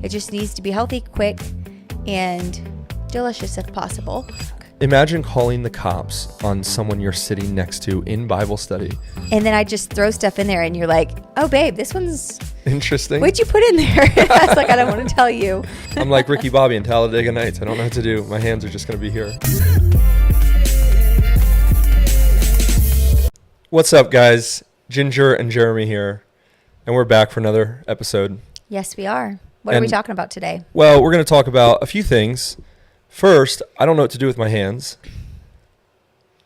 It just needs to be healthy, quick, and delicious if possible. Imagine calling the cops on someone you're sitting next to in Bible study. And then I just throw stuff in there and you're like, oh, babe, this one's interesting. What'd you put in there? I was like, I don't want to tell you. I'm like Ricky Bobby in Talladega Nights. I don't know what to do. My hands are just going to be here. What's up, guys? Ginger and Jeremy here. And we're back for another episode. Yes, we are. What are we talking about today? Well, we're going to talk about a few things. First, I don't know what to do with my hands.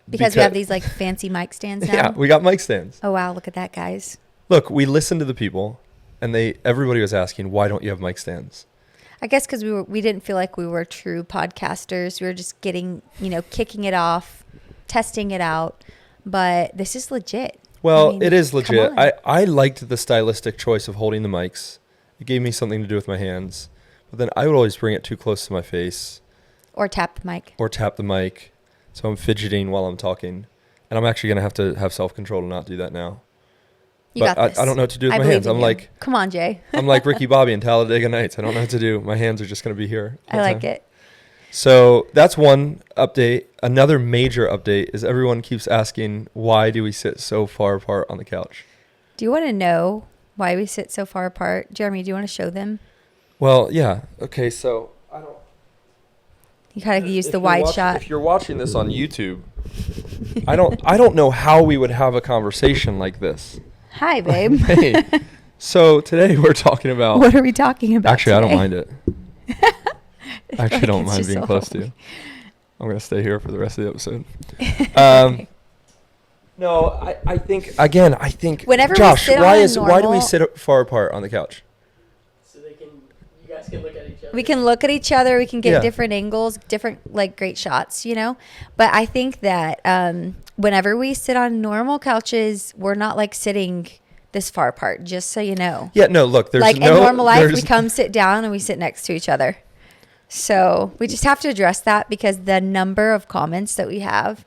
Because we have these like fancy mic stands now? Yeah, we got mic stands. Oh, wow. Look at that, guys. Look, we listened to the people, and everybody was asking, why don't you have mic stands? I guess because we didn't feel like we were true podcasters. We were just getting, kicking it off, testing it out. But this is legit. Well, it is legit. I liked the stylistic choice of holding the mics. It gave me something to do with my hands. But then I would always bring it too close to my face. Or tap the mic. So I'm fidgeting while I'm talking. And I'm actually going to have self-control to not do that now. You got this. I don't know what to do with my hands. I'm like, come on, Jay. I'm like Ricky Bobby in Talladega Nights. I don't know what to do. My hands are just going to be here. I like it. So that's one update. Another major update is everyone keeps asking, why do we sit so far apart on the couch? Do you want to know why we sit so far apart? Jeremy, do you want to show them? Well, yeah. Okay, so I don't... You gotta use the wide shot. If you're watching this on YouTube, I don't know how we would have a conversation like this. Hi, babe. Hey. So today we're talking about... What are we talking about Actually, today? I don't mind it. I actually don't mind being close to you. I'm going to stay here for the rest of the episode. No, I think... Again, I think... Whenever Josh, we sit why do we sit far apart on the couch? You guys can look at each other. We can look at each other. We can get different angles, different great shots, But I think that whenever we sit on normal couches, we're not sitting this far apart. Just so you know. Yeah. No. Look. There's in normal life, we come sit down and we sit next to each other. So we just have to address that because the number of comments that we have.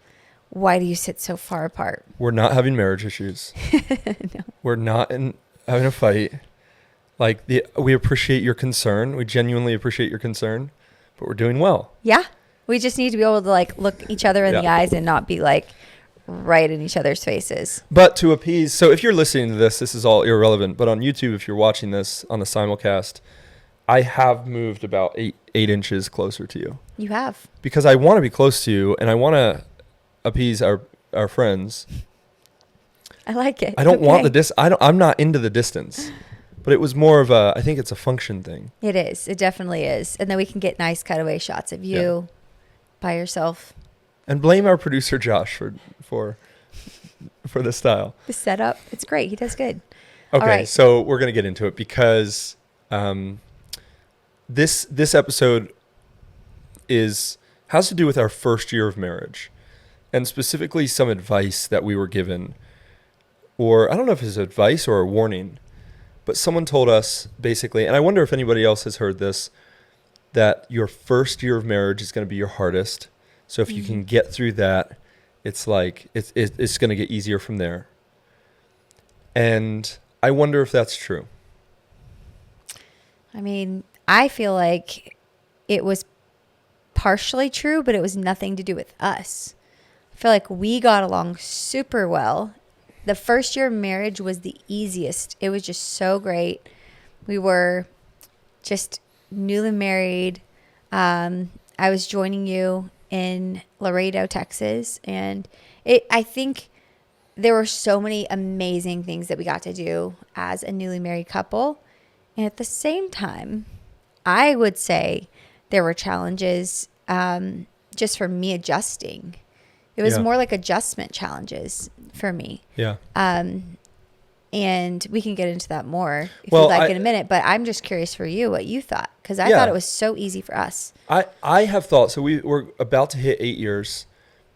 Why do you sit so far apart? We're not having marriage issues. No. We're not having a fight. We appreciate your concern. We genuinely appreciate your concern, but we're doing well. Yeah. We just need to be able to look each other in the eyes and not be right in each other's faces. But to appease, so if you're listening to this is all irrelevant, but on YouTube, if you're watching this on the simulcast, I have moved about 8 inches closer to you. You have. Because I want to be close to you and I want to appease our friends. I like it. I don't want the I'm not into the distance. But it was more of I think it's a function thing. It is. It definitely is. And then we can get nice cutaway shots of you by yourself. And blame our producer, Josh, for the style. The setup. It's great. He does good. Okay, right. So we're going to get into it because this episode has to do with our first year of marriage. And specifically some advice that we were given. Or I don't know if it's advice or a warning. But someone told us, basically, and I wonder if anybody else has heard this, that your first year of marriage is going to be your hardest. So if you can get through that, it's it's going to get easier from there. And I wonder if that's true. I mean, I feel like it was partially true, but it was nothing to do with us. I feel like we got along super well. The first year of marriage was the easiest. It was just so great. We were just newly married. I was joining you in Laredo, Texas. And I think there were so many amazing things that we got to do as a newly married couple. And at the same time, I would say there were challenges just for me adjusting. It was more like adjustment challenges for me. Yeah. And we can get into that more if you'd like in a minute. But I'm just curious for you what you thought, because I thought it was so easy for us. I have thought, so we're about to hit 8 years.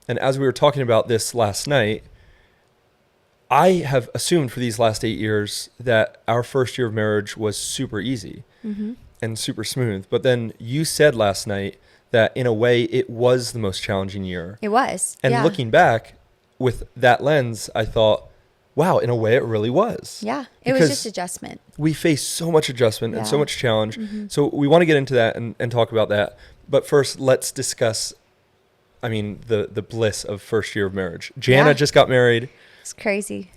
And as we were talking about this last night, I have assumed for these last 8 years that our first year of marriage was super easy and super smooth. But then you said last night that in a way it was the most challenging year. It was. And looking back with that lens, I thought wow, in a way it really was. Yeah. It was Because just adjustment. we face so much adjustment and so Yeah. much challenge. So we want to get into that and talk about that. But first, let's discuss, the bliss of first year of marriage. Jana Yeah. just got married. It's crazy.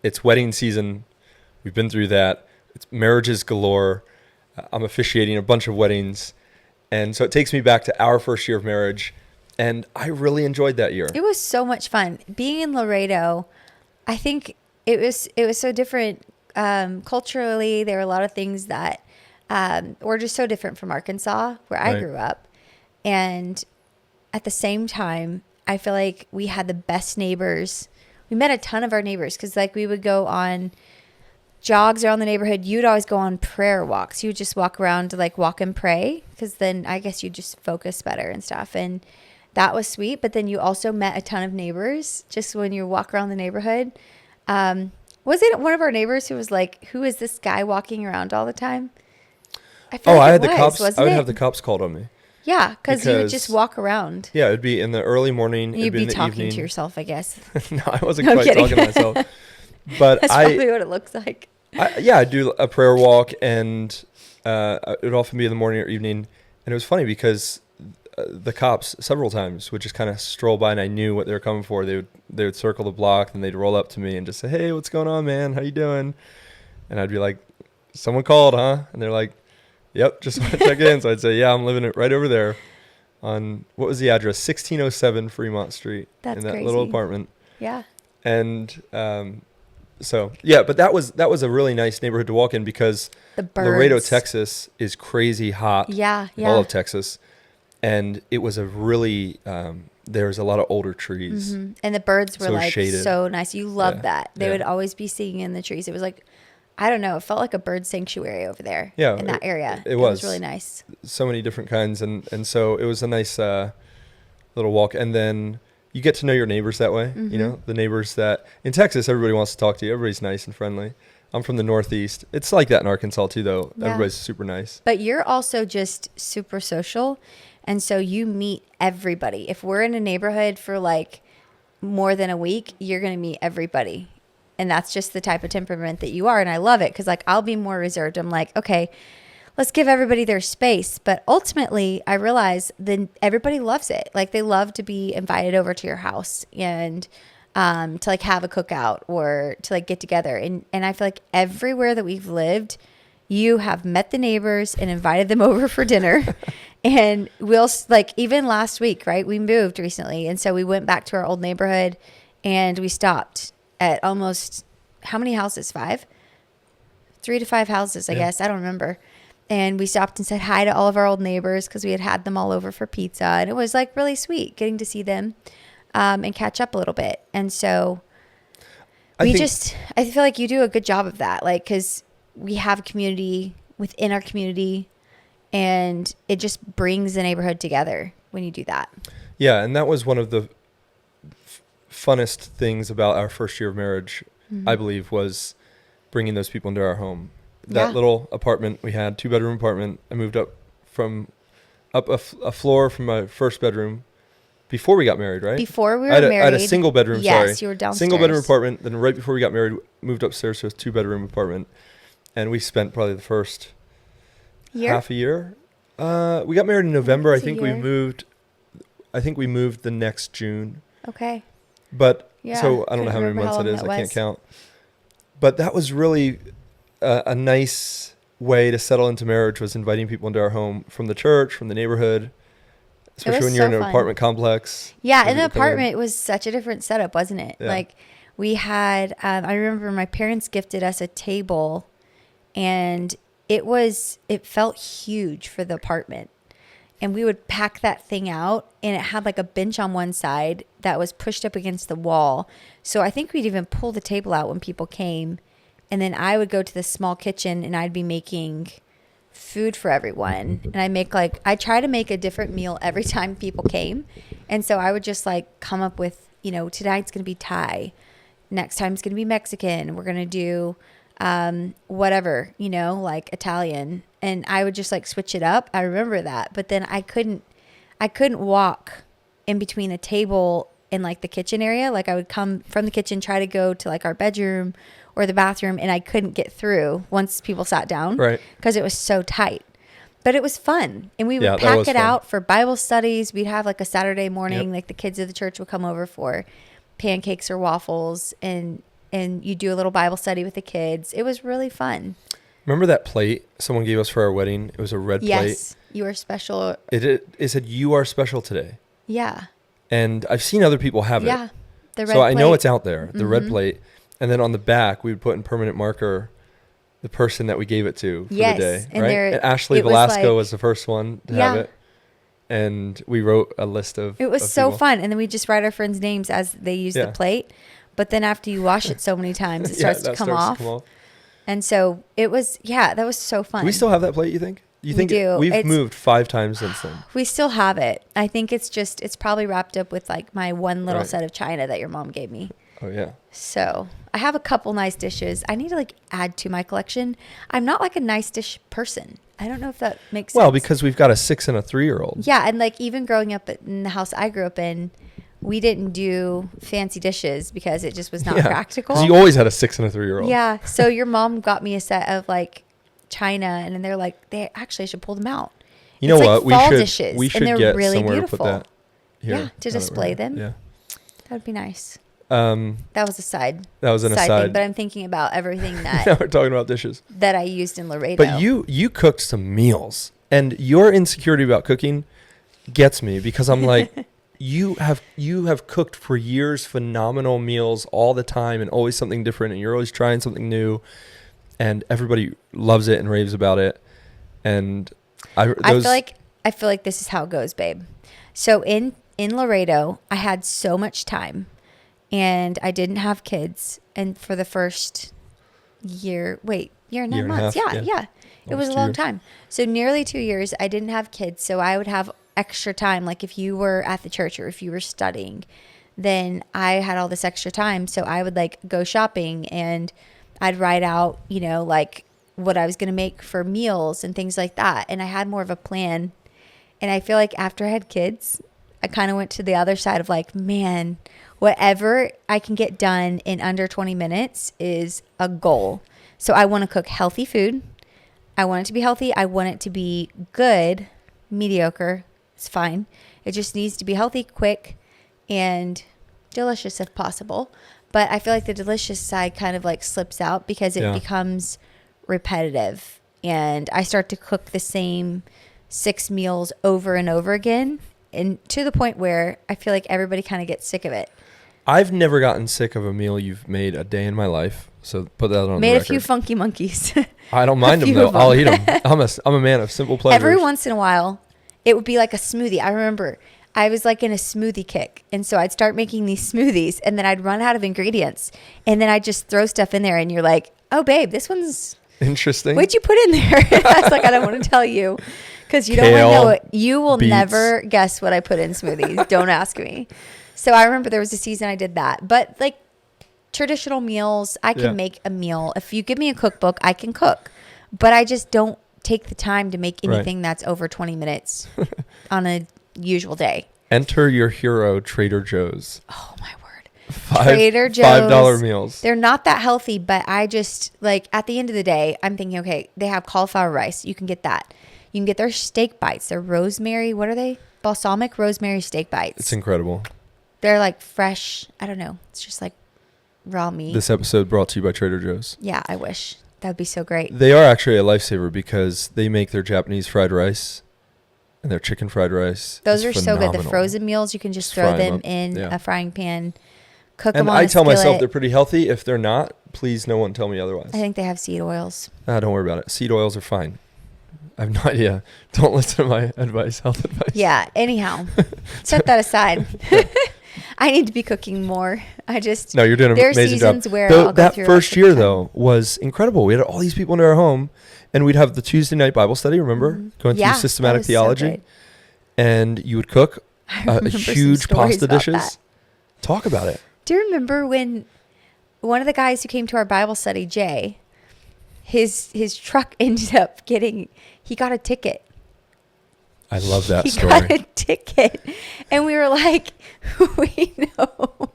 It's wedding season. We've been through that. It's marriages galore. I'm officiating a bunch of weddings. And so it takes me back to our first year of marriage. And I really enjoyed that year. It was so much fun. Being in Laredo, I think it was so different culturally. There were a lot of things that were just so different from Arkansas, where I Right. grew up. And at the same time, I feel like we had the best neighbors. We met a ton of our neighbors because like we would go on jogs around the neighborhood. You'd always go on prayer walks. You would just walk around to like walk and pray because then I guess you just focus better and stuff. And that was sweet. But then you also met a ton of neighbors just when you walk around the neighborhood. Was it one of our neighbors who was like, who is this guy walking around all the time? I feel like I it had the was, cops. wasn't I would it? have the cops called on me. Yeah, because you would because- just walk around. Yeah, it'd be in the early morning. You'd It'd be be in the talking evening. to yourself, I guess. No, I wasn't No, I'm quite kidding. talking to myself. But That's probably what it looks like. I'd do a prayer walk, and it would often be in the morning or evening. And it was funny because the cops several times would just kind of stroll by, and I knew what they were coming for. They would circle the block, and they'd roll up to me and just say, "Hey, what's going on, man? How you doing?" And I'd be like, "Someone called, huh?" And they're like, "Yep, just want to check in." So I'd say, "Yeah, I'm living it right over there on," what was the address? 1607 Fremont Street. That's in that little crazy. apartment. Yeah. And so yeah, but that was a really nice neighborhood to walk in because The birds. Laredo, Texas is crazy hot. Yeah, yeah. All of Texas. And it was a really there's a lot of older trees. Mhm. And the birds were So like shaded. so nice. You loved Yeah, that. They yeah. would always be singing in the trees. It was like, I don't know, it felt like a bird sanctuary over there. Yeah, In that area. it was. really nice. So many different kinds, and so it was a nice little walk. And then you get to know your neighbors that way. Mm-hmm. You know, the neighbors that in Texas everybody wants to talk to you. Everybody's nice and friendly. I'm from the Northeast. It's like that in Arkansas too, though. Yeah. Everybody's super nice. But you're also just super social. And so you meet everybody. If we're in a neighborhood for like more than a week, you're going to meet everybody. And that's just the type of temperament that you are. And I love it because like I'll be more reserved. I'm like, okay, let's give everybody their space. But ultimately, I realize that everybody loves it. Like they love to be invited over to your house and to like have a cookout or to like get together. And I feel like everywhere that we've lived, you have met the neighbors and invited them over for dinner. And we'll like even last week, right? We moved recently. And so we went back to our old neighborhood and we stopped at almost how many houses? 5? 3 to 5 houses, I Yeah. guess. I don't remember. And we stopped and said hi to all of our old neighbors because we had them all over for pizza. And it was like really sweet getting to see them and catch up a little bit. And so I feel like you do a good job of that. Like, because we have a community within our community and it just brings the neighborhood together when you do that. Yeah, and that was one of the funnest things about our first year of marriage, I believe, was bringing those people into our home. That Yeah. little apartment we had, 2-bedroom apartment. I moved up a floor from my first bedroom before we got married, right? Before we were I had married. a single bedroom, yes, sorry. you were downstairs. Single bedroom apartment. Then right before we got married, moved upstairs to a 2-bedroom apartment. And we spent probably the first Year? half a year. We got married in November. I It's a think year. we moved the next June. Okay. But Yeah, so I don't know couldn't how many remember months how it long is. that I can't was. count. But that was really a nice way to settle into marriage, was inviting people into our home from the church, from the neighborhood, especially was when you're so in an fun. apartment complex. Yeah, When in the you come in. apartment, it was such a different setup, wasn't it? Yeah. Like we had, I remember my parents gifted us a table and it felt huge for the apartment. And we would pack that thing out and it had like a bench on one side that was pushed up against the wall. So I think we'd even pull the table out when people came. And then I would go to the small kitchen and I'd be making food for everyone. And I try to make a different meal every time people came. And so I would just like come up with, tonight's going to be Thai. Next time's going to be Mexican. We're going to do whatever, like Italian. And I would just like switch it up. I remember that. But then I couldn't walk in between the table in like the kitchen area. Like I would come from the kitchen, try to go to like our bedroom or the bathroom, and I couldn't get through once people sat down, Right. because it was so tight. But it was fun, and we would Yeah, that pack was it fun. out for Bible studies. We'd have like a Saturday morning, Yep. like the kids of the church would come over for pancakes or waffles, and you do a little Bible study with the kids. It was really fun. Remember that plate someone gave us for our wedding? It was a red Yes, you are special. plate. It said, "You are special today." Yeah, And I've seen other people have it. yeah. The red So I know plate. it's out there, the red Mhm. plate. And then on the back, we would put in permanent marker the person that we gave it to for Yes, the day. and Right? there- And Ashley it was Velasco like- was the first one to Yeah. have it. And we wrote a list of It was of so people. fun, and then we just write our friends' names as they use Yeah. the plate. But then after you wash it so many times, it Yeah, starts to that come starts off. And so it was, yeah, that was so fun. Do we still have that plate, you think? You We think do. we've It's- moved 5 times since then? We still have it. I think it's probably wrapped up with like my one little Right. set of china that your mom gave me. Oh, yeah. So I have a couple nice dishes. I need to like add to my collection. I'm not like a nice dish person. I don't know if that makes Well, sense. because we've got a 6 and a 3-year-old. Yeah, and like even growing up in the house I grew up in, we didn't do fancy dishes because it just was not practical. 'Cause you always had a 6 and a 3-year-old. Yeah. So your mom got me a set of like china, and then they're like, they actually should pull them out. You know It's like what? fall we dishes, and should they're get really somewhere beautiful. to put that. Here, Yeah, to now that we're display here. them. Yeah. That would be nice. That That was a side. was an thing, aside. but I'm thinking about everything Now that we're talking about dishes. that I used in Laredo. But you cooked some meals, and your insecurity about cooking gets me, because I'm like, you have cooked for years phenomenal meals all the time, and always something different, and you're always trying something new, and everybody loves it and raves about it. And I feel like this is how it goes, babe. So in Laredo, I had so much time, and I didn't have kids, and for the first year and 9 Year and a months. half, Yeah. yeah. It was Almost a 2 long years. time. So nearly 2 years, I didn't have kids. So I would have extra time. Like if you were at the church or if you were studying, then I had all this extra time. So I would like go shopping, and I'd write out, like what I was going to make for meals and things like that. And I had more of a plan. And I feel like after I had kids, I kind of went to the other side of like, man, whatever I can get done in under 20 minutes is a goal. So I want to cook healthy food. I want it to be healthy. I want it to be good, mediocre. It's fine. It just needs to be healthy, quick, and delicious if possible. But I feel like the delicious side kind of like slips out because it Yeah. becomes repetitive. And I start to cook the same 6 meals over and over again. And to the point where I feel like everybody kind of gets sick of it. I've never gotten sick of a meal you've made a day in my life. So put that on Made the a record. few funky monkeys. I don't mind them few though. of I'll eat them. them. I'm a man of simple pleasures. Every once in a while, it would be like a smoothie. I remember I was like in a smoothie kick. And so I'd start making these smoothies, and then I'd run out of ingredients. And then I'd just throw stuff in there, and you're like, oh, babe, this one's, Interesting. what'd you put in there? I was like, I don't want to tell you because you don't want to Kale, know it. You will beets. never guess what I put in smoothies. Don't ask me. So I remember there was a season I did that. But like traditional meals, I can Yeah. make a meal. If you give me a cookbook, I can cook. But I just don't take the time to make Right. anything that's over 20 minutes on a usual day. Enter your hero, Trader Joe's. Oh, my word. Trader Joe's. $5 meals. They're not that healthy, but I just like at the end of the day, I'm thinking, okay, they have cauliflower rice. You can get that. You can get their steak bites. They're rosemary. What are they? Balsamic rosemary steak bites. It's incredible. They're like fresh. I don't know. It's just like raw meat. This episode brought to you by Trader Joe's. Yeah, I wish. That would be so great. They are actually a lifesaver because they make their Japanese fried rice and their chicken fried rice. Those is are so good. The phenomenal. frozen meals, you can just Just throw fry 'em them up. in Yeah. a frying pan, cook them And on I a tell myself skillet. they're pretty healthy. If they're not, please no one tell me otherwise. I think they have seed oils. Don't worry about it. Seed oils are fine. I have no idea. Don't listen to my advice, health advice. Yeah. Anyhow, set that aside. I need to be cooking more. No, you're doing an There are amazing job. seasons where I'll go That through first like year, the time. though, was incredible. We had all these people into our home, and we'd have the Tuesday night Bible study, remember? Going Yeah, through systematic that was so theology. good. And you would cook I remember some huge stories pasta about dishes. that. Talk about it. Do you remember when one of the guys who came to our Bible study, Jay, his truck ended up he got a ticket. I love that he story. got a ticket, and we were like, we know.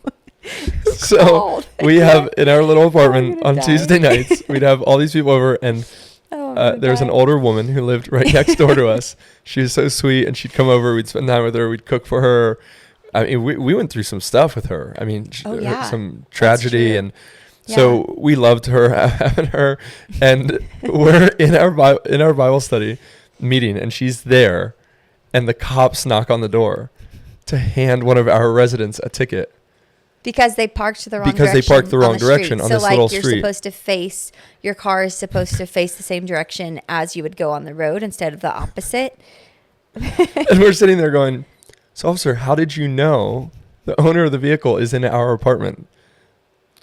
Who So called? we have in our little apartment gonna on die. Tuesday nights, we'd have all these people over, and Oh, I'm gonna there was an die. older woman who lived right next door to us. She was so sweet, and she'd come over. We'd spend time with her. We'd cook for her. I mean, we went through some stuff with her. I mean, Oh, yeah. some tragedy, true. and so we loved her, having her. And we're in our Bible study meeting, and she's there, and the cops knock on the door to hand one of our residents a ticket. Because they parked the wrong Because direction. they parked the wrong on direction street. on so this like little you're street. supposed to face, your car is supposed to face the same direction as you would go on the road instead of the opposite. And we're sitting there going, "So, officer, how did you know the owner of the vehicle is in our apartment?"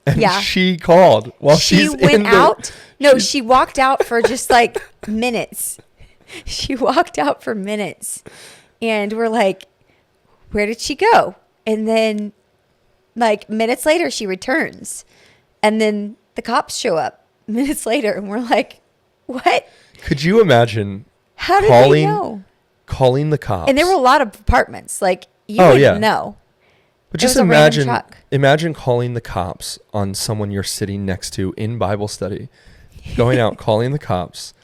And Yeah. she called while She she's went in the, out. No, she's- she walked out for just like minutes. She walked out for minutes. And we're like, where did she go? And then like minutes later, she returns. And then the cops show up minutes later. And we're like, what? Could you imagine How did calling they know? calling the cops? And there were a lot of apartments. Like you Oh, wouldn't yeah. know. But it just was a random imagine truck. imagine calling the cops on someone you're sitting next to in Bible study, going out calling the cops,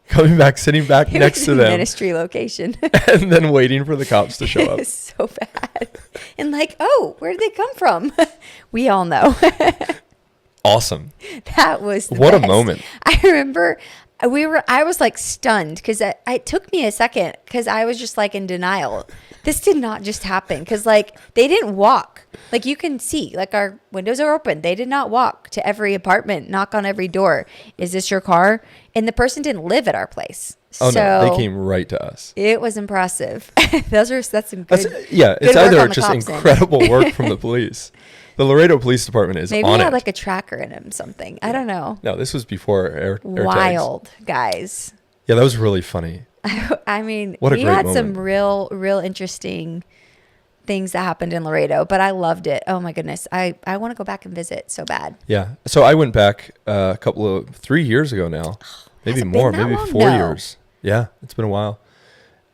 coming back, sitting back It next was to a them, ministry location. and then waiting for the cops to show It up. was so bad. And like, oh, where did they come from? We all know. Awesome. That was the What a best. moment. I remember I was like stunned because it took me a second because I was just like in denial. This did not just happen because like they didn't walk. Like you can see, like our windows are open. They did not walk to every apartment, knock on every door. Is this your car? And the person didn't live at our place. Oh so no, they came right to us. It was impressive. That's some good. Yeah, good it's work either on the just cops' end. incredible work from the police. The Laredo Police Department is Maybe on he it. had like a tracker in him, something. I don't know. No, this was before air tags. Wild guys. Yeah, that was really funny. I mean, What a we great had some moment. real interesting things that happened in Laredo, but I loved it. Oh my goodness. I want to go back and visit so bad. Yeah. So I went back 3 years ago now. Maybe Has it more, been that maybe long? 4 No. years. Yeah, it's been a while.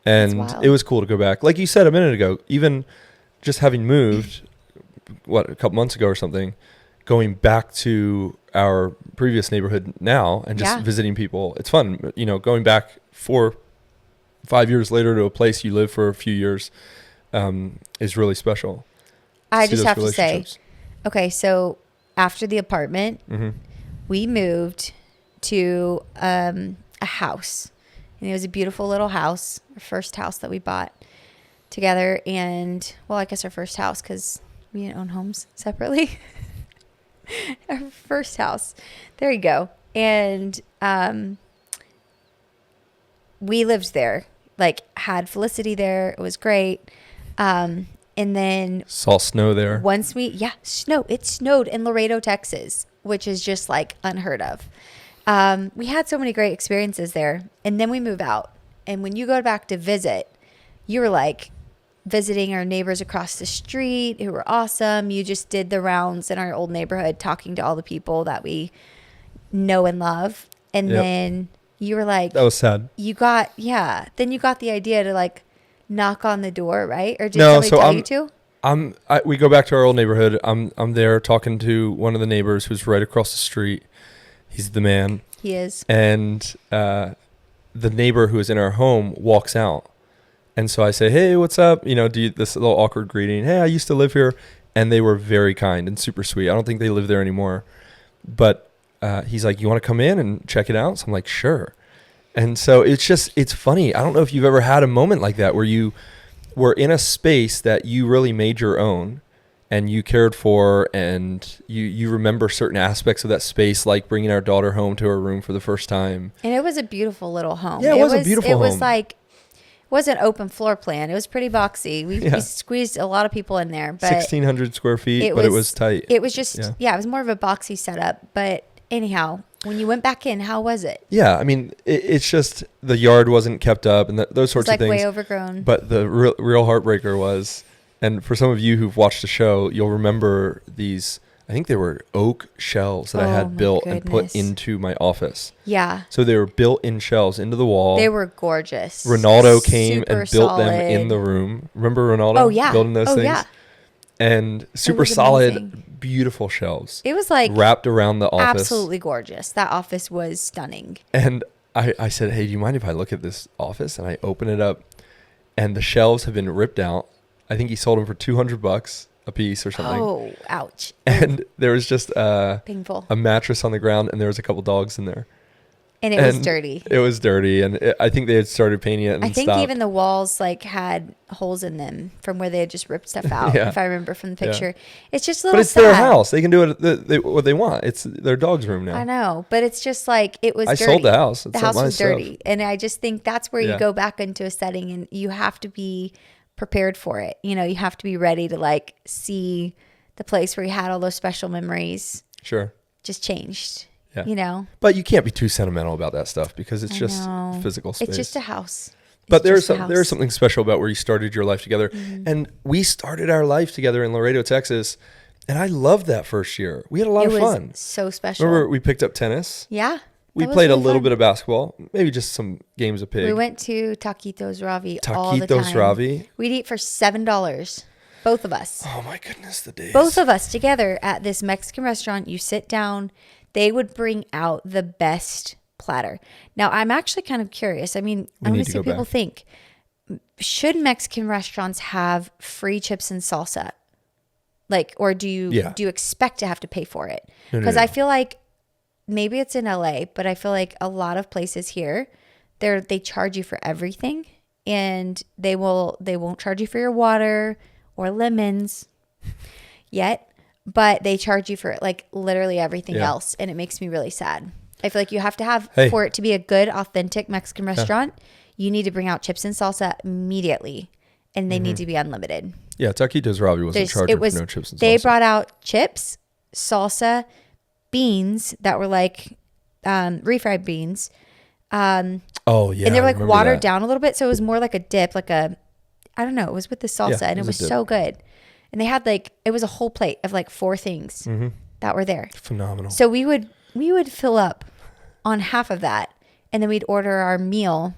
And wild. it was cool to go back. Like you said a minute ago, even just having moved, a couple months ago or something, going back to our previous neighborhood now and just Yeah. visiting people. It's fun, going back 4-5 years later to a place you lived for a few years is really special. I See just those have to say, relationships. okay, so after the apartment, Mhm. we moved to a house. And it was a beautiful little house, our first house that we bought together. And, well, I guess our first house because we didn't own homes separately. Our first house. There you go. And we lived there, like had Felicity there. It was great. And then Saw snow there. once it snowed in Laredo, Texas, which is just like unheard of. We had so many great experiences there. And then we move out. And when you go back to visit, you were like visiting our neighbors across the street who were awesome. You just did the rounds in our old neighborhood, talking to all the people that we know and love. And Yep. then you were like, That was sad. then you got the idea to like knock on the door, right? Or did No, somebody so tell I'm- you to? We go back to our old neighborhood. I'm there talking to one of the neighbors who's right across the street. He's the man. He is. And the neighbor who is in our home walks out. And so I say, "Hey, what's up?" This little awkward greeting. "Hey, I used to live here." And they were very kind and super sweet. I don't think they live there anymore. But he's like, "You want to come in and check it out?" So I'm like, "Sure." And so it's funny. I don't know if you've ever had a moment like that where you were in a space that you really made your own and you cared for, and you remember certain aspects of that space, like bringing our daughter home to her room for the first time. And it was a beautiful little home. Yeah, it was a beautiful It was home. like, it wasn't open floor plan. It was pretty boxy. We Yeah. squeezed a lot of people in there, but 1,600 square feet, but it was tight. It was just, Yeah. it was more of a boxy setup. But anyhow, when you went back in, how was it? Yeah, I mean, it's just the yard wasn't kept up and those It was sorts like of things. way overgrown. But the real heartbreaker was, and for some of you who've watched the show, you'll remember these I think they were oak shelves that I Oh, my had built and put goodness. into my office. Yeah. So they were built in shelves into the wall. They were gorgeous. Ronaldo came Super and built them in solid. the room. Remember Ronaldo Oh, yeah. building those Oh, things? yeah. And super was solid, amazing. beautiful shelves It was like wrapped around the office. absolutely gorgeous. That office was stunning. And I said, hey, do you mind if I look at this office? And I open it up, and the shelves have been ripped out. I think he sold them for $200 a piece or something. Oh, ouch. And there was just Painful. a mattress on the ground, and there was a couple dogs in there. And it was And dirty. It was dirty, and I think they had started painting it and I think stopped. even the walls like had holes in them from where they had just ripped stuff out. Yeah. If I remember from the Yeah. picture, it's just a little. But it's sad. their house. They can do what they want. It's their dog's room now. I know, but it's just like it was. I dirty. sold the house. It's The not house my was stuff. dirty, and I just think that's where Yeah. you go back into a setting, and you have to be prepared for it. You know, you have to be ready to like see the place where you had all those special memories Sure. just changed. Yeah. You know, But you can't be too sentimental about that stuff because it's I just know. physical space. It's just a house. But It's there's just a there's house. something special about where you started your life together. And we started our life together in Laredo, Texas. And I loved that first year. We had a lot It of was fun. so special. Remember, we picked up tennis. Yeah. We that was played a really little fun. bit of basketball, maybe just some games of pig. We went to Taquitos Ravi all the Taquitos time. Ravi. We'd eat for $7, both of us. Oh my goodness, the days. Both of us together at this Mexican restaurant. You sit down, they would bring out the best platter. Now, I'm actually kind of curious. I mean, I want need to to see go what people back. think. Should Mexican restaurants have free chips and salsa? Like, or do you Yeah. do you expect to have to pay for it? No, no, Because no. I feel like maybe it's in LA, but I feel like a lot of places here, they charge you for everything, and they won't charge you for your water or lemons yet, but they charge you for like literally everything Yeah. else, and it makes me really sad. I feel like you have to have Hey. for it to be a good, authentic Mexican restaurant. You need to bring out chips and salsa immediately, and they need to be unlimited. Yeah, Taquitos Ravi wasn't There's- charging for no chips and they salsa. brought out chips, salsa, beans that were like refried beans, Oh yeah, and they were I like remember watered that. down a little bit, so it was more like a dip, like a I don't know. It was with the salsa, Yeah, and it it was was a dip. so good. And they had like it was a whole plate of like 4 things Mm-hmm. that were there. Phenomenal. So we would fill up on half of that, and then we'd order our meal,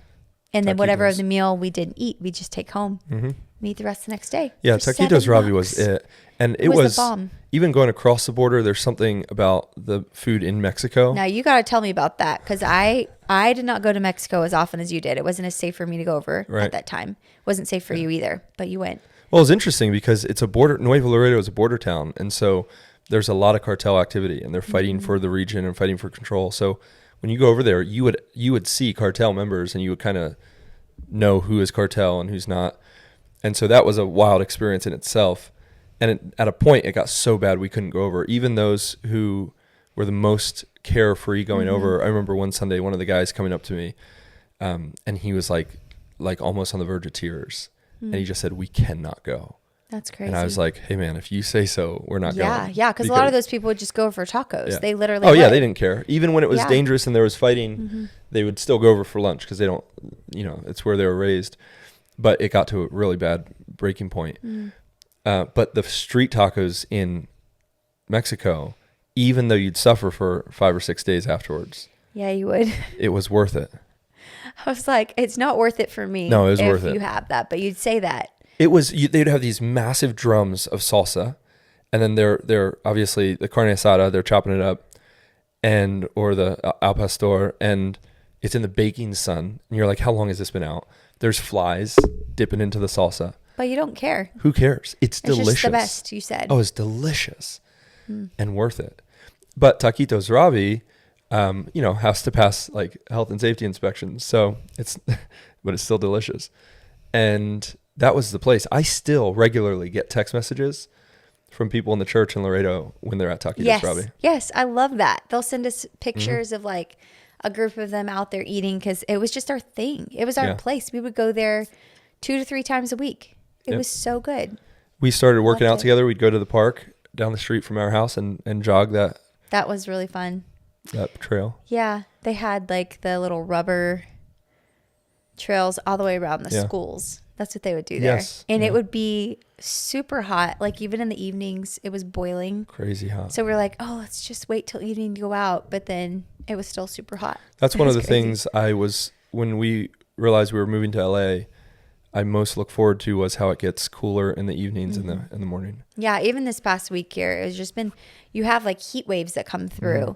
and then whatever of Taquitos. the meal we didn't eat, we'd just take home. Mm-hmm. We eat the rest the next day. Yeah, for Taquitos Ravi was $7. it. And it was the was bomb. even going across the border, there's something about the food in Mexico. Now you got to tell me about that, because I did not go to Mexico as often as you did. It wasn't as safe for me to go over Right. at that time. It wasn't safe for you either, but you went. Well, it's interesting because it's a border. Nuevo Laredo is a border town, and so there's a lot of cartel activity, and they're fighting for the region and fighting for control. So when you go over there, you would see cartel members, and you would kind of know who is cartel and who's not. And so that was a wild experience in itself. And at a point, it got so bad we couldn't go over. Even those who were the most carefree going over. I remember one Sunday, one of the guys coming up to me, and he was like almost on the verge of tears, and he just said, "We cannot go." That's crazy. And I was like, "Hey, man, if you say so, we're not going." Yeah, because a lot of those people would just go for tacos. Yeah. They literally. Oh yeah, would. they didn't care. Even when it was Yeah. dangerous and there was fighting, they would still go over for lunch because they don't, it's where they were raised. But it got to a really bad breaking point. But the street tacos in Mexico, even though you'd suffer for 5 or 6 days afterwards, Yeah, you would. it was worth it. I was like, it's not worth it for me. No, it was if worth it. you have that, but you'd say that. It was. They'd have these massive drums of salsa, and then they're obviously the carne asada. They're chopping it up, or the al pastor, and it's in the baking sun. And you're like, how long has this been out? There's flies dipping into the salsa. But you don't care. Who cares? It's delicious. Just the best, you said. Oh, it's delicious and worth it. But Taquitos Ravi, has to pass like health and safety inspections. So but it's still delicious. And that was the place. I still regularly get text messages from people in the church in Laredo when they're at Taquitos yes. Ravi. Yes, I love that. They'll send us Mm-hmm. pictures of like a group of them out there eating, because it was just our thing. It was our Yeah. place. We would go there 2 to 3 times a week. It Yep. was so good. We started working Loved out it. together. We'd go to the park down the street from our house and jog that That was really fun. trail. Yeah, they had like the little rubber trails all the way around the Yeah. schools. That's what they would do there. Yes, And yeah. it would be super hot. Like even in the evenings, it was boiling. Crazy hot. So we're like, oh, let's just wait till evening to go out. But then it was still super hot. That's It one of was the crazy. things when we realized we were moving to LA, I most look forward to was how it gets cooler in the evenings and Mm-hmm. in the morning. Yeah, even this past week here, it's just been, you have like heat waves that come through.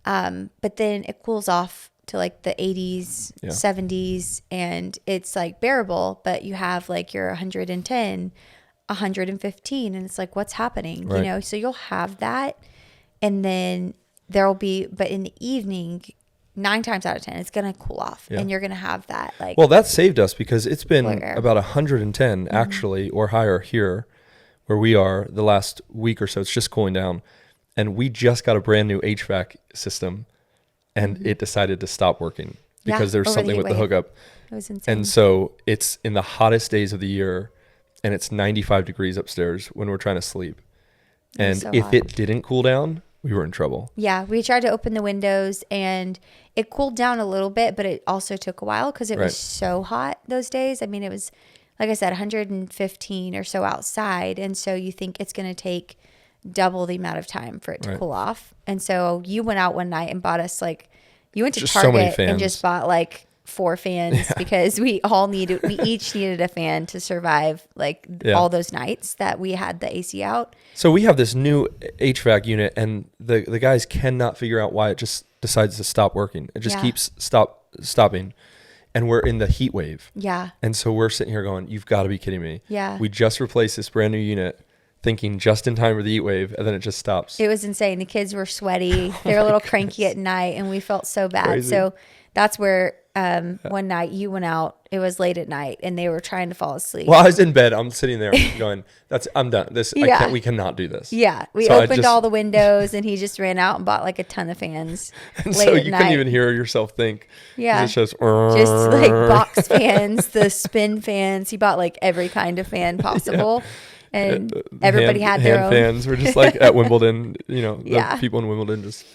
But then it cools off to like the 80s, Yeah. 70s, and it's like bearable, but you have like your 110, 115, and it's like, what's happening? Right. You know, so you'll have that. And then there will be, but in the evening, 9 times out of 10, it's going to cool off. Yeah. And you're going to have that. Like, Well, that saved us because it's been Cooler air. about 110 actually or higher here where we are the last week or so. It's just cooling down. And we just got a brand new HVAC system and it decided to stop working Yeah, because there's over the something heat with the wave. hookup. it was insane. And so it's in the hottest days of the year and it's 95 degrees upstairs when we're trying to sleep. It was And so if hot. it didn't cool down, we were in trouble. Yeah, we tried to open the windows and it cooled down a little bit, but it also took a while because it Right. was so hot those days. I mean, it was, like I said, 115 or so outside. And so you think it's going to take double the amount of time for it to Right. cool off. And so you went out one night and bought us like, you went to Just so many Target and fans. just bought like 4 fans because we each needed a fan to survive like Yeah. all those nights that we had the AC out. So we have this new HVAC unit and the guys cannot figure out why it just decides to stop working. It just Yeah. keeps stopping. And we're in the heat wave. Yeah. And so we're sitting here going, you've got to be kidding me. Yeah. We just replaced this brand new unit thinking just in time for the heat wave and then it just stops. It was insane. The kids were sweaty. They were a little cranky at night, and we felt so bad. Crazy. So that's where one night you went out. It was late at night, and they were trying to fall asleep. Well, I was in bed. I'm sitting there going, I'm done. Yeah. We cannot do this. Yeah, we So I opened just- all the windows, and he just ran out and bought like a ton of fans And late so at you night. couldn't even hear yourself think. 'Cause Yeah. It's just Just like box fans, the spin fans. He bought like every kind of fan possible, and everybody had their hand own. fans. We're just like at Wimbledon, the Yeah. people in Wimbledon just,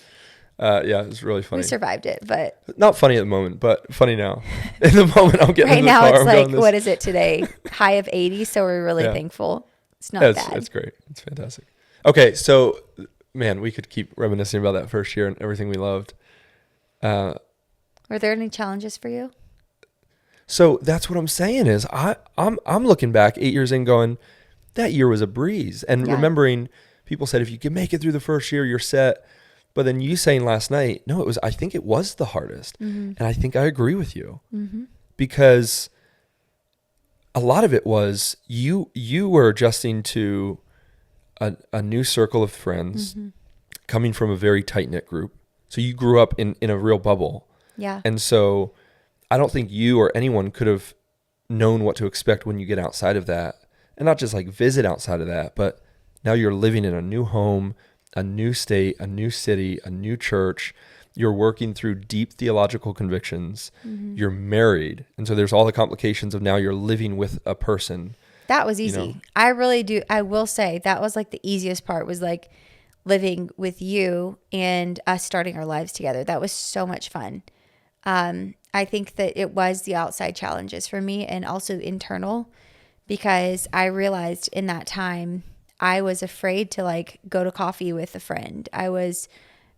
it was really funny. We survived it, but Not funny at the moment, but funny now. In the moment, I'm getting right in the now car. it's I'm like, going this. what is it today? High of 80, so we're really Yeah. thankful. It's not It's, bad. it's great. It's fantastic. Okay, so man, we could keep reminiscing about that first year and everything we loved. Were there any challenges for you? So that's what I'm saying is I'm looking back 8 years in going, that year was a breeze. And Yeah. remembering people said, if you can make it through the first year, you're set. But then you saying last night, no, I think it was the hardest. Mm-hmm. And I think I agree with you because a lot of it was you were adjusting to a new circle of friends Mm-hmm. coming from a very tight knit group. So you grew up in a real bubble. Yeah. And so I don't think you or anyone could have known what to expect when you get outside of that. And not just like visit outside of that, but now you're living in a new home, a new state, a new city, a new church. You're working through deep theological convictions. You're married. And so there's all the complications of now you're living with a person. That was easy. know. I really do. I will say that was like the easiest part was like living with you and us starting our lives together. That was so much fun. I think that it was the outside challenges for me and also internal because I realized in that time I was afraid to like go to coffee with a friend. I was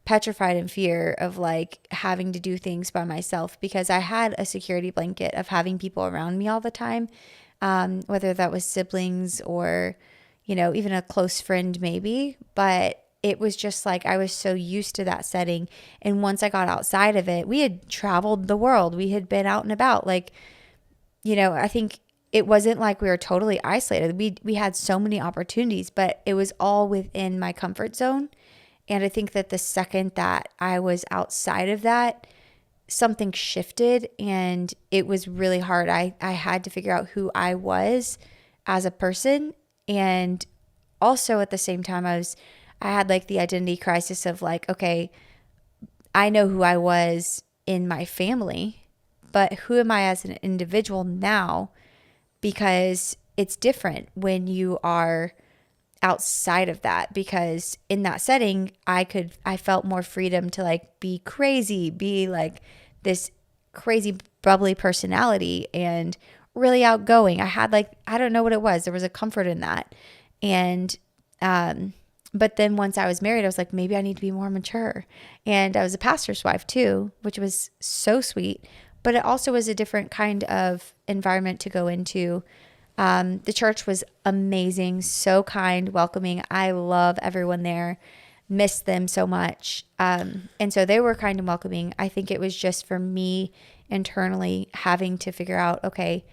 petrified in fear of like having to do things by myself because I had a security blanket of having people around me all the time, whether that was siblings or, even a close friend maybe. But it was just like I was so used to that setting. And once I got outside of it, we had traveled the world. We had been out and about. Like, I think it wasn't like we were totally isolated. We had so many opportunities, but it was all within my comfort zone. And I think that the second that I was outside of that, something shifted and it was really hard. I had to figure out who I was as a person. And also at the same time, I had like the identity crisis of like, okay, I know who I was in my family, but who am I as an individual now? Because it's different when you are outside of that, because in that setting, I felt more freedom to like be crazy, be like this crazy bubbly personality and really outgoing. I had like, I don't know what it was. There was a comfort in that. And, but then once I was married, I was like, maybe I need to be more mature. And I was a pastor's wife too, which was so sweet, but it also was a different kind of environment to go into. The church was amazing, so kind, welcoming. I love everyone there, miss them so much. And so they were kind and welcoming. I think it was just for me internally having to figure out, okay,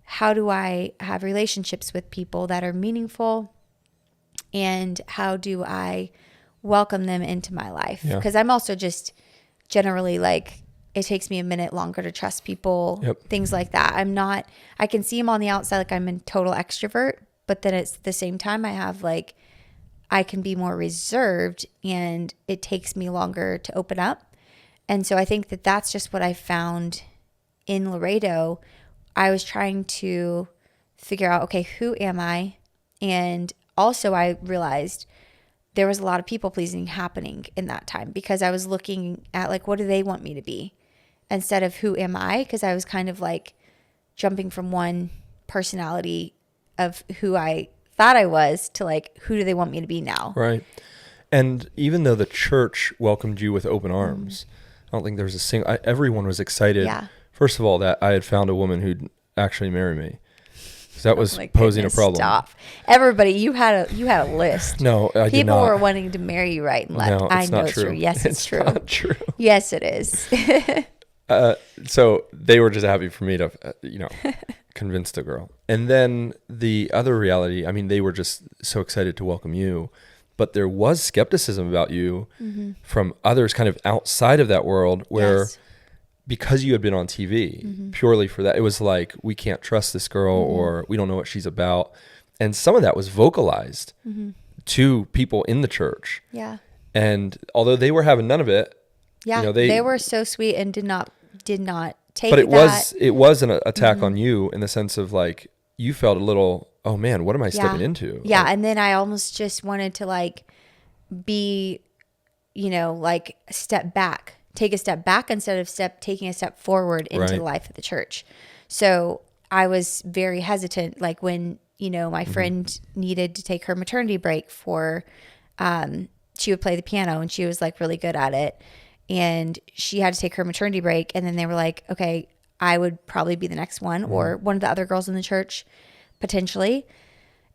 how do I have relationships with people that are meaningful? And how do I welcome them into my life? Yeah. Because I'm also just generally like, it takes me a minute longer to trust people, Yep. things like that. I can see them on the outside like I'm a total extrovert, but then it's the same time I can be more reserved and it takes me longer to open up. And so I think that that's just what I found in Laredo. I was trying to figure out, okay, who am I? And also I realized there was a lot of people pleasing happening in that time because I was looking at like, what do they want me to be instead of who am I? Because I was kind of like jumping from one personality of who I thought I was to like, who do they want me to be now? Right. And even though the church welcomed you with open arms, I don't think there was a single, everyone was excited. Yeah. First of all, that I had found a woman who'd actually marry me. 'Cause that was Oh my posing goodness, a problem. Stop. Everybody, you had a list. No, I did People not. were wanting to marry you right and left. No, I it's know not it's true. true. Yes, it's true. Not true. Yes, it is. So they were just happy for me to, convince the girl. And then the other reality, I mean, they were just so excited to welcome you, but there was skepticism about you from others kind of outside of that world where Yes. because you had been on TV purely for that, it was like, we can't trust this girl or we don't know what she's about. And some of that was vocalized to people in the church. Yeah. And although they were having none of it, Yeah. they they were so sweet and did not take but it that. was an attack on you in the sense of like, you felt a little, oh man, what am I stepping into? Yeah. Like, And then I almost just wanted to like be, like step back, take a step back instead of taking a step forward into Right. the life of the church. So I was very hesitant. Like when, my friend needed to take her maternity break for, she would play the piano and she was like really good at it. And she had to take her maternity break. And then they were like, okay, I would probably be the next one or one of the other girls in the church potentially.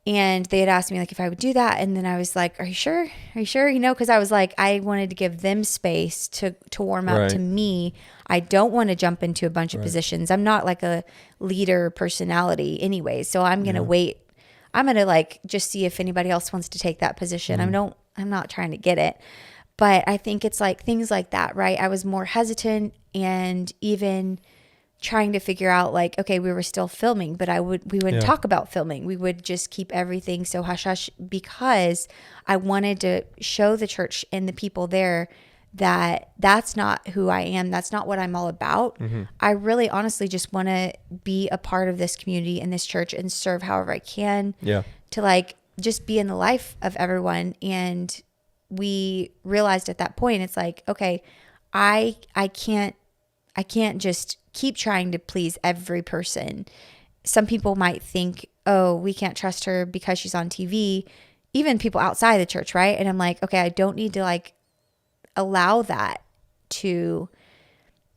And they had asked me like if I would do that. And then I was like, are you sure? Are you sure? Cause I was like, I wanted to give them space to warm up to Right. me. I don't want to jump into a bunch of positions. I'm not like a leader personality anyway. So I'm going to wait. I'm going to like just see if anybody else wants to take that position. I'm not trying to get it. But I think it's like things like that, right? I was more hesitant and even trying to figure out like, okay, we were still filming, but we wouldn't talk about filming. We would just keep everything so hush hush because I wanted to show the church and the people there that that's not who I am. That's not what I'm all about. I really honestly just want to be a part of this community and this church and serve however I can Yeah. to like just be in the life of everyone. And we realized at that point, it's like, okay, I can't just keep trying to please every person. Some people might think, oh, we can't trust her because she's on TV, even people outside the church, right? And I'm like, okay, I don't need to like allow that to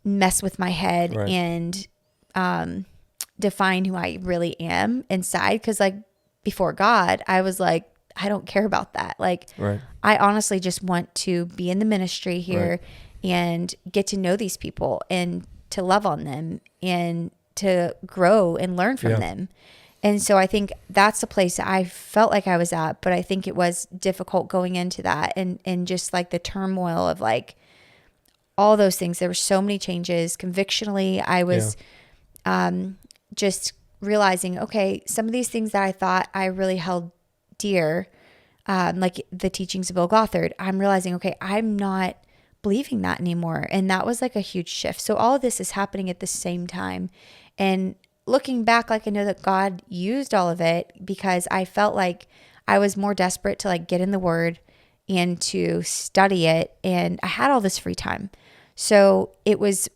mess with my head Right. and define who I really am inside. Cause like before God, I was like, I don't care about that. Like, Right. I honestly just want to be in the ministry here and get to know these people and to love on them and to grow and learn from Yeah. them. And so I think that's the place I felt like I was at, but I think it was difficult going into that and just like the turmoil of like all those things. There were so many changes. Convictionally, I was just realizing, okay, some of these things that I thought I really held dear, like the teachings of Bill Gothard, I'm realizing, okay, I'm not believing that anymore. And that was like a huge shift. So all of this is happening at the same time. And looking back, like I know that God used all of it because I felt like I was more desperate to like get in the word and to study it. And I had all this free time. So it was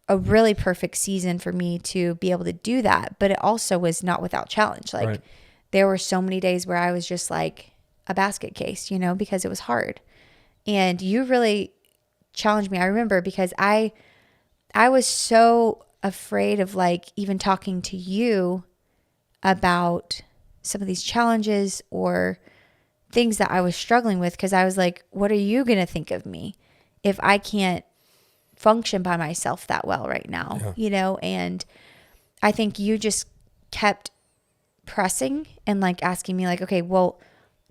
a really perfect season for me to be able to do that. But it also was not without challenge. Like Right. there were so many days where I was just like a basket case, you know, because it was hard. And you really challenged me. I remember because I was so afraid of like even talking to you about some of these challenges or things that I was struggling with, because I was like, what are you going to think of me if I can't function by myself that well right now, Yeah. you know? And I think you just kept pressing and like asking me like, okay, well,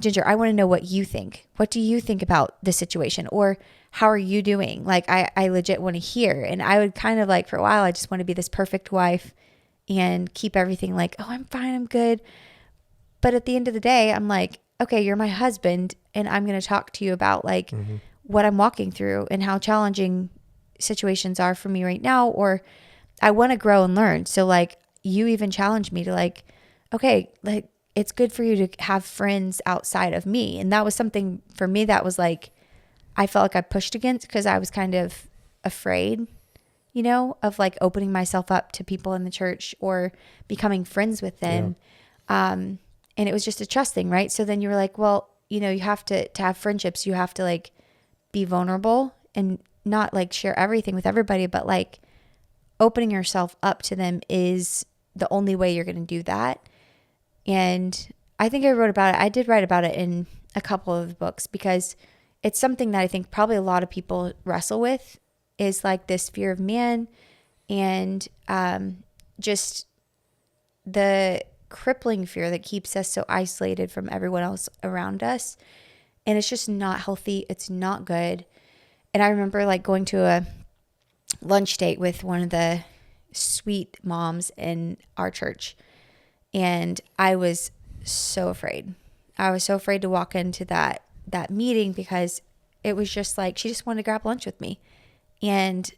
Ginger, I want to know what you think. What do you think about the situation? Or how are you doing? Like, I legit want to hear. And I would kind of like, for a while, I just want to be this perfect wife and keep everything like, oh, I'm fine, I'm good. But at the end of the day, I'm like, okay, you're my husband, and I'm going to talk to you about like what I'm walking through and how challenging situations are for me right now, or I want to grow and learn. So like you even challenged me to like, okay, like it's good for you to have friends outside of me. And that was something for me that was like, I felt like I pushed against because I was kind of afraid, you know, of like opening myself up to people in the church or becoming friends with them. And it was just a trust thing, right? So then you were like, well, you know, you have to have friendships, you have to like be vulnerable and not like share everything with everybody, but like opening yourself up to them is the only way you're going to do that. And I think I wrote about it. I did write about it in a couple of books because it's something that I think probably a lot of people wrestle with, is like this fear of man and just the crippling fear that keeps us so isolated from everyone else around us. And it's just not healthy. It's not good. And I remember like going to a lunch date with one of the sweet moms in our church. And I was so afraid. I was so afraid to walk into that meeting because it was just like, she just wanted to grab lunch with me. And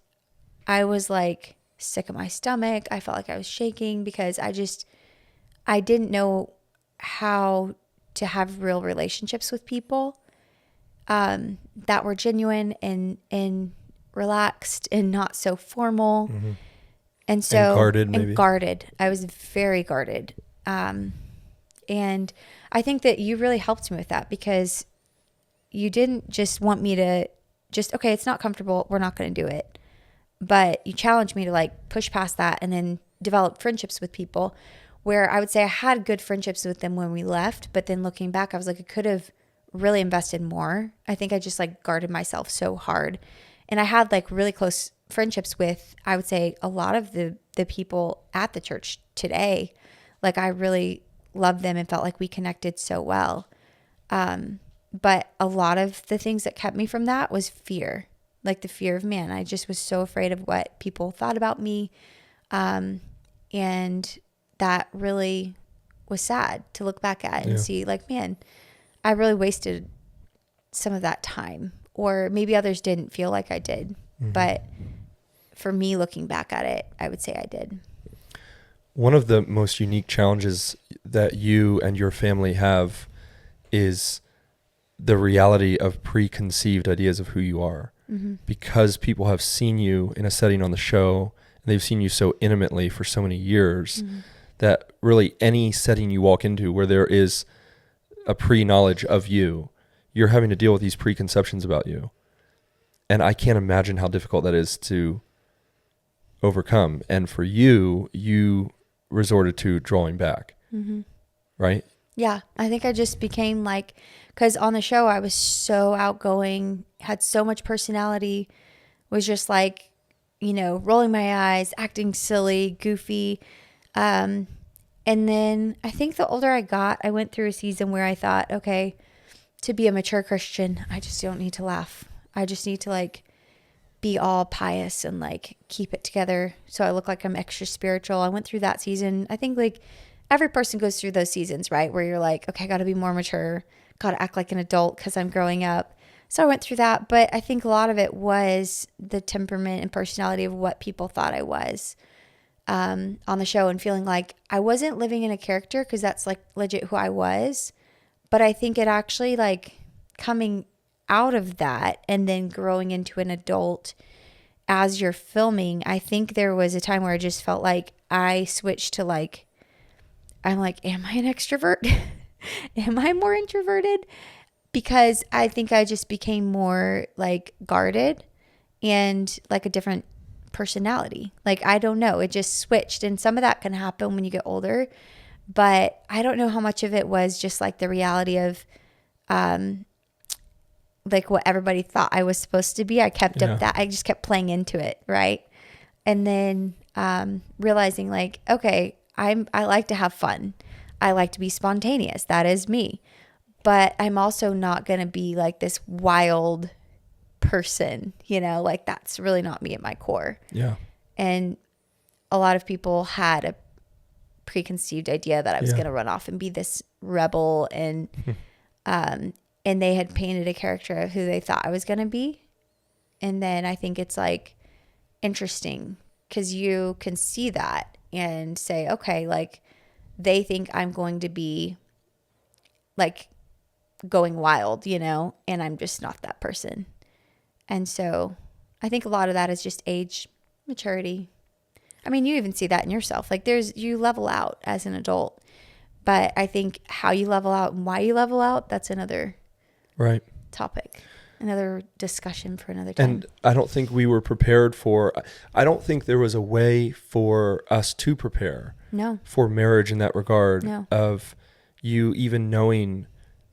I was like sick at my stomach. I felt like I was shaking because I didn't know how to have real relationships with people that were genuine and relaxed and not so formal. And so, And guarded, maybe. and guarded. I was very guarded. And I think that you really helped me with that because you didn't just want me to just, okay, it's not comfortable, we're not going to do it. But you challenged me to like push past that and then develop friendships with people where I would say I had good friendships with them when we left. But then looking back, I was like, I could have really invested more. I think I just like guarded myself so hard. And I had like really close friendships with, I would say, a lot of the people at the church today. Like I really loved them and felt like we connected so well. But a lot of the things that kept me from that was fear, like the fear of man. I just was so afraid of what people thought about me. And that really was sad to look back at and see like, man, I really wasted some of that time, or maybe others didn't feel like I did. But for me, looking back at it, I would say I did. One of the most unique challenges that you and your family have is the reality of preconceived ideas of who you are. Because people have seen you in a setting on the show, and they've seen you so intimately for so many years, that really any setting you walk into where there is a pre-knowledge of you, you're having to deal with these preconceptions about you. And I can't imagine how difficult that is to overcome. And for you, you resorted to drawing back, right? Yeah, I think I just became like, because on the show I was so outgoing, had so much personality, was just like, you know, rolling my eyes, acting silly, goofy. And then I think the older I got, I went through a season where I thought, okay, to be a mature Christian, I just don't need to laugh. I just need to like be all pious and like keep it together so I look like I'm extra spiritual. I went through that season. I think like every person goes through those seasons, right? Where you're like, okay, I got to be more mature, got to act like an adult because I'm growing up. So I went through that, but I think a lot of it was the temperament and personality of what people thought I was on the show, and feeling like I wasn't living in a character because that's like legit who I was. But I think it actually like coming out of that and then growing into an adult as you're filming, I think there was a time where I just felt like I switched to like, I'm like, am I an extrovert? Am I more introverted? Because I think I just became more like guarded and like a different personality. Like, I don't know. It just switched. And some of that can happen when you get older. But I don't know how much of it was just like the reality of like what everybody thought I was supposed to be. I kept Yeah. up that. I just kept playing into it. Right. And then realizing like, okay, I like to have fun. I like to be spontaneous. That is me. But I'm also not going to be like this wild person, you know, like that's really not me at my core. Yeah. And a lot of people had a preconceived idea that I was Yeah. going to run off and be this rebel, and they had painted a character of who they thought I was going to be. And then I think it's like interesting because you can see that and say, okay, like they think I'm going to be like going wild, you know, and I'm just not that person. And so I think a lot of that is just age, maturity. I mean, you even see that in yourself. Like you level out as an adult, but I think how you level out and why you level out, that's another Right. topic, another discussion for another time. And I don't think we were prepared for, I don't think there was a way for us to prepare No. for marriage in that regard, No. of you even knowing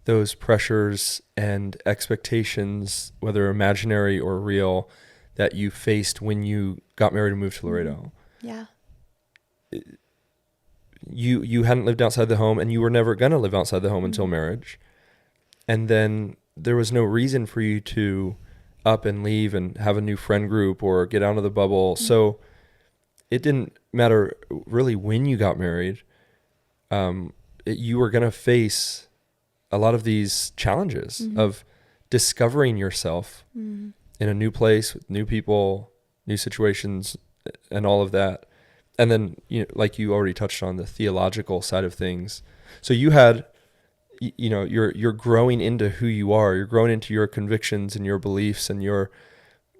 those pressures and expectations, whether imaginary or real, that you faced when you got married and moved to Laredo. Yeah. You hadn't lived outside the home, and you were never going to live outside the home until marriage. And then there was no reason for you to up and leave and have a new friend group or get out of the bubble. So it didn't matter really when you got married. You were going to face a lot of these challenges of discovering yourself in a new place with new people, new situations, and all of that. And then, you know, like you already touched on, the theological side of things. So you had, you know, you're growing into who you are. You're growing into your convictions and your beliefs, and you're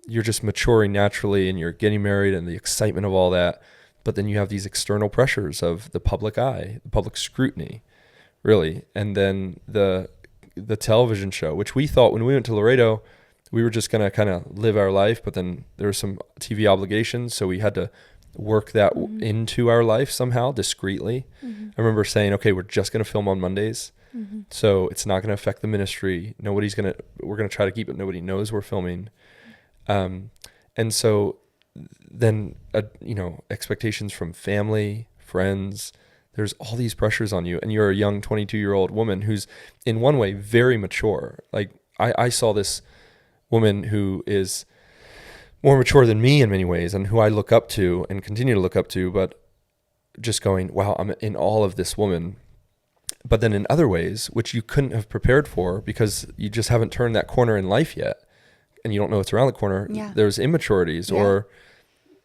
just maturing naturally, and you're getting married and the excitement of all that. But then you have these external pressures of the public eye, the public scrutiny, really. And then the television show, which we thought when we went to Laredo, we were just going to kind of live our life, but then there were some TV obligations. So we had to work that into our life somehow discreetly. I remember saying, okay, we're just going to film on Mondays. So it's not going to affect the ministry. We're going to try to keep it. Nobody knows we're filming. And so then, you know, expectations from family, friends, there's all these pressures on you, and you're a young 22-year-old woman who's in one way very mature. Like I saw this woman who is more mature than me in many ways, and who I look up to and continue to look up to, but just going, wow, I'm in awe of this woman. But then in other ways, which you couldn't have prepared for because you just haven't turned that corner in life yet, and you don't know what's around the corner, there's immaturities or,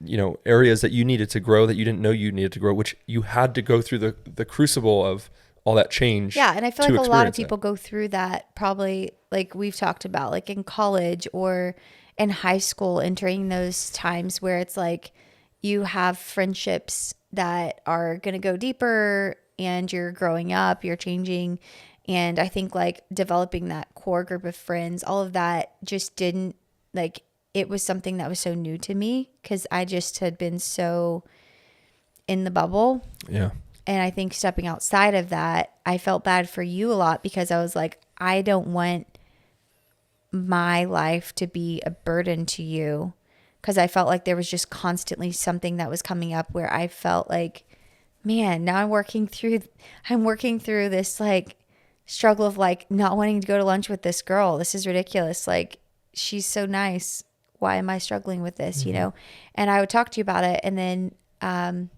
you know, areas that you needed to grow that you didn't know you needed to grow, which you had to go through the crucible of all that change. Yeah, and I feel like a lot of experience it. people go through that, probably like we've talked about, like in college or in high school, entering those times where it's like you have friendships that are going to go deeper, and you're growing up, you're changing. And I think like developing that core group of friends, all of that just didn't, like, it was something that was so new to me because I just had been so in the bubble. Yeah. And I think stepping outside of that, I felt bad for you a lot because I was like, I don't want my life to be a burden to you, because I felt like there was just constantly something that was coming up where I felt like, man, now I'm working through this like struggle of like not wanting to go to lunch with this girl. This is ridiculous. Like, she's so nice. Why am I struggling with this? You know? And I would talk to you about it. And then,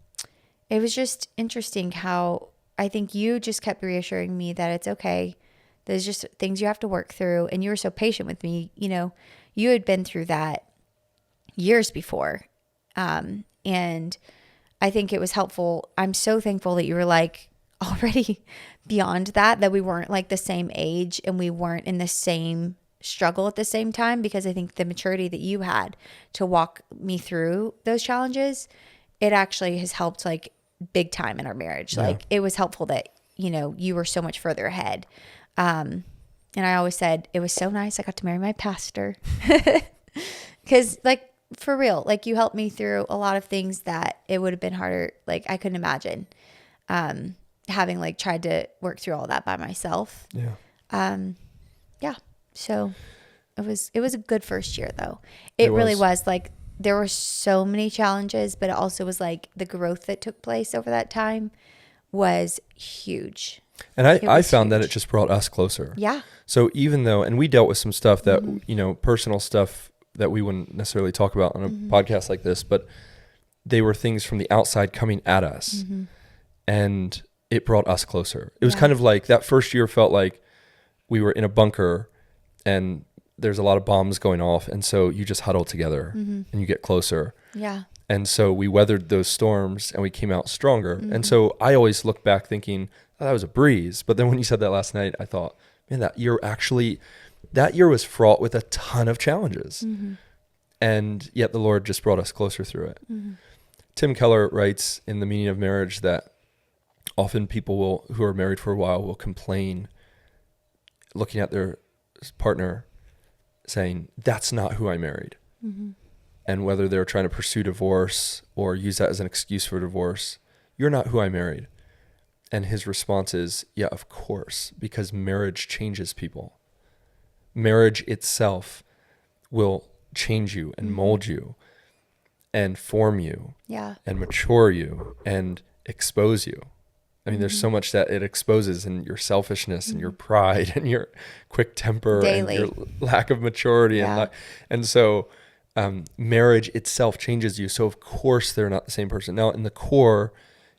it was just interesting how I think you just kept reassuring me that it's okay. There's just things you have to work through. And you were so patient with me. You know, you had been through that years before. And I think it was helpful. I'm so thankful that you were like already beyond that we weren't like the same age and we weren't in the same struggle at the same time, because I think the maturity that you had to walk me through those challenges, it actually has helped like big time in our marriage. Yeah. Like it was helpful that, you know, you were so much further ahead. And I always said it was so nice I got to marry my pastor. Because like for real, like you helped me through a lot of things that it would have been harder. Like I couldn't imagine having like tried to work through all that by myself. Yeah. Yeah. So it was a good first year though. It really was like there were so many challenges, but it also was like the growth that took place over that time was huge. And I was found that huge. it just brought us closer. Yeah. So even though, and we dealt with some stuff that, you know, personal stuff that we wouldn't necessarily talk about on a podcast like this, but they were things from the outside coming at us. And it brought us closer. It was kind of like that first year felt like we were in a bunker and there's a lot of bombs going off. And so you just huddle together and you get closer. Yeah. And so we weathered those storms and we came out stronger. And so I always look back thinking, oh, that was a breeze. But then when you said that last night, I thought, man, that year was fraught with a ton of challenges. And yet the Lord just brought us closer through it. Tim Keller writes in The Meaning of Marriage that often people who are married for a while will complain looking at their partner saying, that's not who I married. And whether they're trying to pursue divorce or use that as an excuse for divorce, you're not who I married. And his response is, yeah, of course, because marriage changes people. Marriage itself will change you and mold you and form you and mature you and expose you. I mean, there's so much that it exposes in your selfishness and your pride and your quick temper Daily. and your lack of maturity. And so marriage itself changes you. So of course they're not the same person. Now in the core,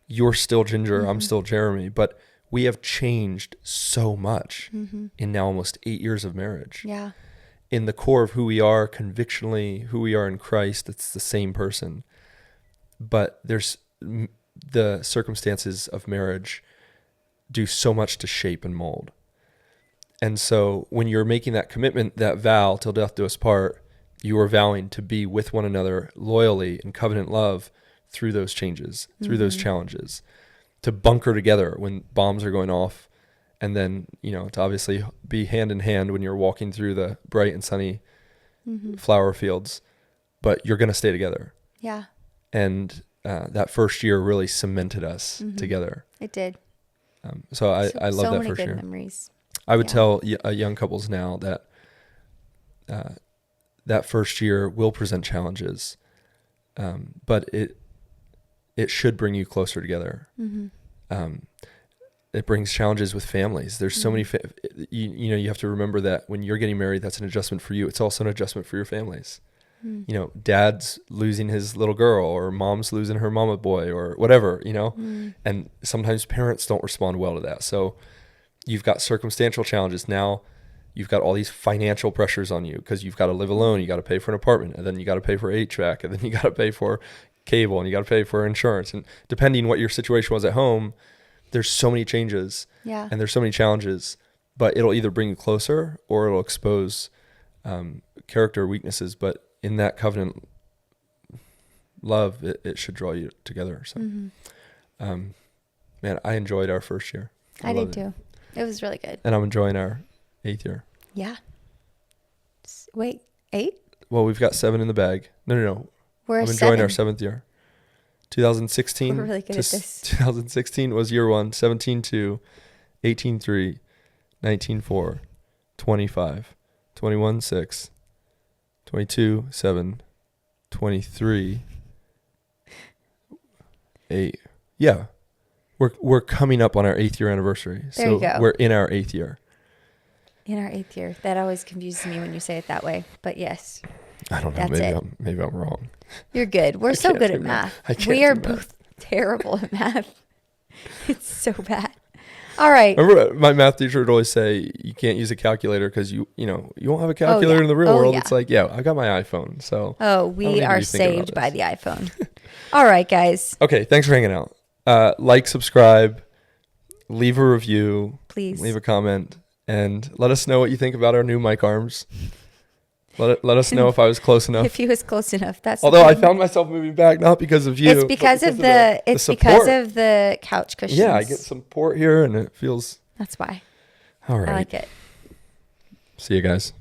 you're still Ginger, I'm still Jeremy, but we have changed so much in now almost 8 years of marriage. Yeah. In the core of who we are convictionally, who we are in Christ, it's the same person. But there's the circumstances of marriage do so much to shape and mold. And so when you're making that commitment, that vow till death do us part, you are vowing to be with one another loyally in covenant love through those changes, through those challenges, to bunker together when bombs are going off, and then, you know, to obviously be hand in hand when you're walking through the bright and sunny flower fields, but you're going to stay together. Yeah. And that first year really cemented us together. It did. So I love so that many first good year. memories. I would tell young couples now that that first year will present challenges, but it should bring you closer together. It brings challenges with families. There's so many, you know, you have to remember that when you're getting married, that's an adjustment for you. It's also an adjustment for your families. You know, dad's losing his little girl or mom's losing her mama boy or whatever, you know, and sometimes parents don't respond well to that. So you've got circumstantial challenges. Now you've got all these financial pressures on you because you've got to live alone. You got to pay for an apartment, and then you got to pay for HVAC, and then you got to pay for cable, and you got to pay for insurance. And depending what your situation was at home, there's so many changes and there's so many challenges, but it'll either bring you closer or it'll expose character weaknesses. But in that covenant love, it should draw you together. So, man, I enjoyed our first year. I did too. It was really good. And I'm enjoying our 8th year. Yeah. Wait, 8? Well, we've got 7 in the bag. No. We're I'm at enjoying 7. our 7th year. 2016 We're really good to at this. 2016 was year 1, 17-2, 18-3, 19-4, 25, 21-6, 22-7, 23, 8. Yeah. We're coming up on our 8th year anniversary. There you go. We're in our 8th year. In our 8th year. That always confuses me when you say it that way. But yes, I don't know. That's Maybe I'm wrong. you're good. We're so can't good do at math. I can't We are do math. both terrible at math. It's so bad. All right. Remember, my math teacher would always say you can't use a calculator because you won't have a calculator in the real world. yeah. It's like, I got my iPhone, so. Oh, I don't we need to are be thinking about saved by this. the iPhone. All right, guys. Okay, thanks for hanging out. Like, subscribe, leave a review, Please. leave a comment, And let us know what you think about our new mic arms. Let us know if I was close enough. If he was close enough, that's. Although I found myself moving back, not because of you. It's but because of the it's support. because of the couch cushions. Yeah, I get support here, and it feels. That's why. All right. I like it. See you guys.